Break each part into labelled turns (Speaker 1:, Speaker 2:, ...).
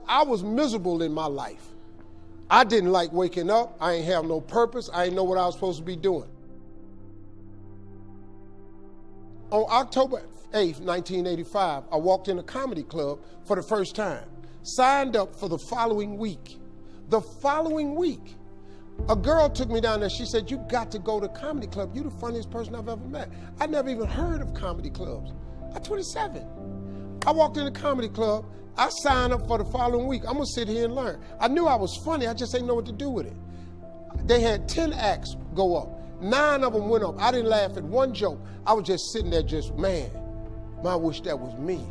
Speaker 1: I was miserable in my life. I didn't like waking up. I ain't have no purpose. I didn't know what I was supposed to be doing. On October 8th, 1985, I walked in a comedy club for the first time. Signed up for the following week. The following week, a girl took me down there. She said, "You got to go to comedy club. You're the funniest person I've ever met." I never even heard of comedy clubs. I'm 27. I walked in the comedy club. I signed up for the following week. I'm going to sit here and learn. I knew I was funny. I just didn't know what to do with it. They had 10 acts go up. 9 of them went up. I didn't laugh at one joke. I was just sitting there just, man, I wish that was me.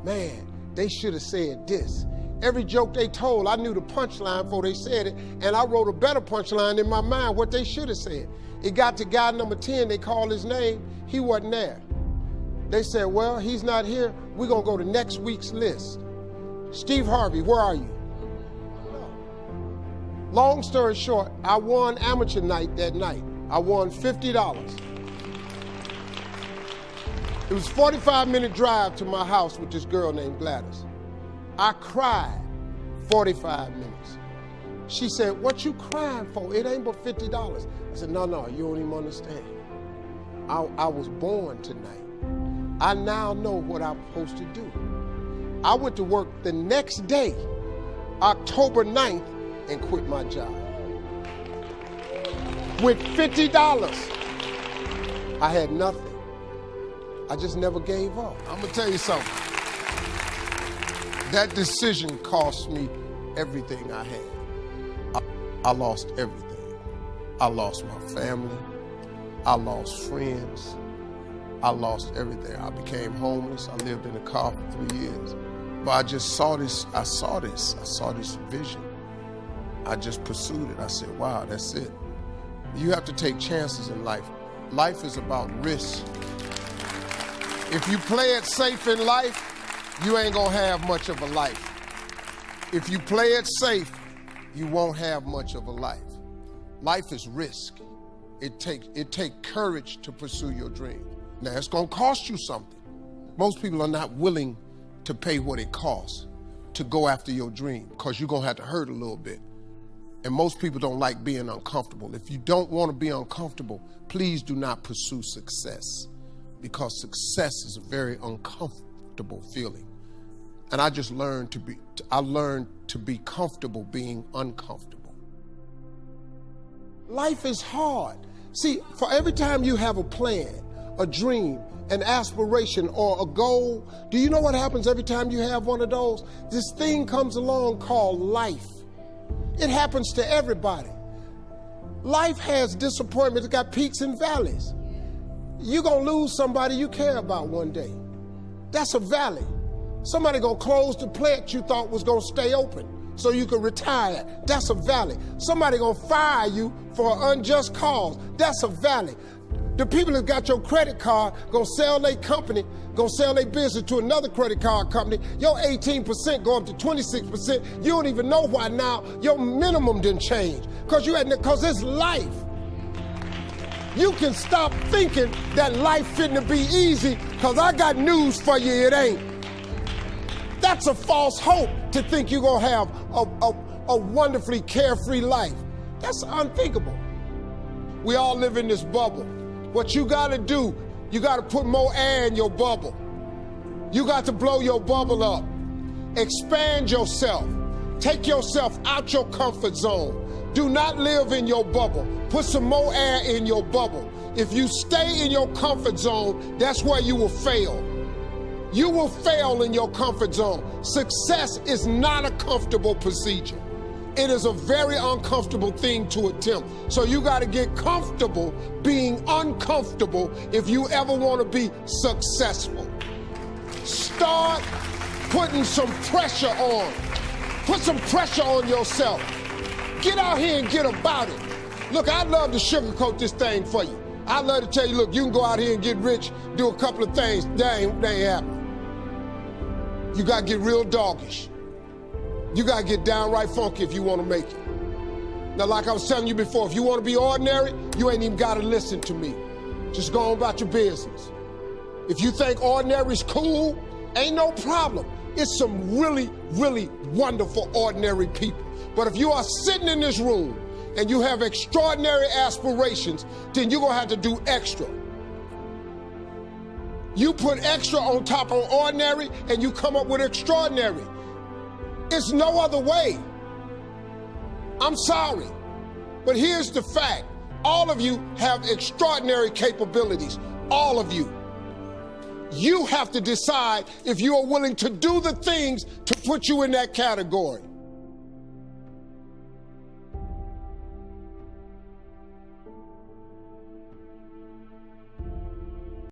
Speaker 1: Man, they should have said this. Every joke they told, I knew the punchline before they said it, and I wrote a better punchline in my mind, what they should have said. It got to guy number 10, they called his name, he wasn't there. They said, well, he's not here, we're gonna go to next week's list. Steve Harvey, where are you? Long story short, I won amateur night that night. I won $50. It was a 45-minute drive to my house with this girl named Gladys. I cried 45 minutes. She said, "What you crying for? It ain't but $50. I said, no, you don't even understand. I was born tonight. I now know what I'm supposed to do. I went to work the next day, October 9th, and quit my job. With $50. I had nothing. I just never gave up. I'm gonna tell you something. That decision cost me everything I had. I lost everything. I lost my family. I lost friends. I lost everything. I became homeless. I lived in a car for 3 years. But I just saw this. I saw this vision. I just pursued it. I said, wow, that's it. You have to take chances in life. Life is about risk. If you play it safe in life, you ain't gonna have much of a life. If you play it safe, you won't have much of a life. Life is risk. It takes courage to pursue your dream. Now, it's gonna cost you something. Most people are not willing to pay what it costs to go after your dream, because you're gonna have to hurt a little bit. And most people don't like being uncomfortable. If you don't wanna be uncomfortable, please do not pursue success, because success is a very uncomfortable feeling. And I just learned to be comfortable being uncomfortable. Life is hard. See, for every time you have a plan, a dream, an aspiration, or a goal, do you know what happens every time you have one of those? This thing comes along called life. It happens to everybody. Life has disappointments. It's got peaks and valleys. You're gonna lose somebody you care about one day. That's a valley. Somebody gonna close the plant you thought was gonna stay open so you could retire. That's a valley. Somebody gonna fire you for an unjust cause. That's a valley. The people that got your credit card gonna sell their company, gonna sell their business to another credit card company. Your 18% go up to 26%. You don't even know why now. Your minimum didn't change because it's life. You can stop thinking that life fitting to be easy, because I got news for you, it ain't. That's a false hope to think you're gonna have a wonderfully carefree life. That's unthinkable. We all live in this bubble. What you gotta do, you gotta put more air in your bubble. You got to blow your bubble up. Expand yourself. Take yourself out your comfort zone. Do not live in your bubble. Put some more air in your bubble. If you stay in your comfort zone, that's where you will fail. You will fail in your comfort zone. Success is not a comfortable procedure. It is a very uncomfortable thing to attempt. So you got to get comfortable being uncomfortable if you ever want to be successful. Start putting some pressure on. Put some pressure on yourself. Get out here and get about it. Look, I'd love to sugarcoat this thing for you. I'd love to tell you, look, you can go out here and get rich, do a couple of things. That ain't happening. You got to get real doggish. You got to get downright funky if you want to make it. Now, like I was telling you before, if you want to be ordinary, you ain't even got to listen to me. Just go on about your business. If you think ordinary is cool, ain't no problem. It's some really, really wonderful, ordinary people. But if you are sitting in this room and you have extraordinary aspirations, then you're going to have to do extra. You put extra on top of ordinary and you come up with extraordinary. It's no other way. I'm sorry, but here's the fact. All of you have extraordinary capabilities, all of you. You have to decide if you are willing to do the things to put you in that category.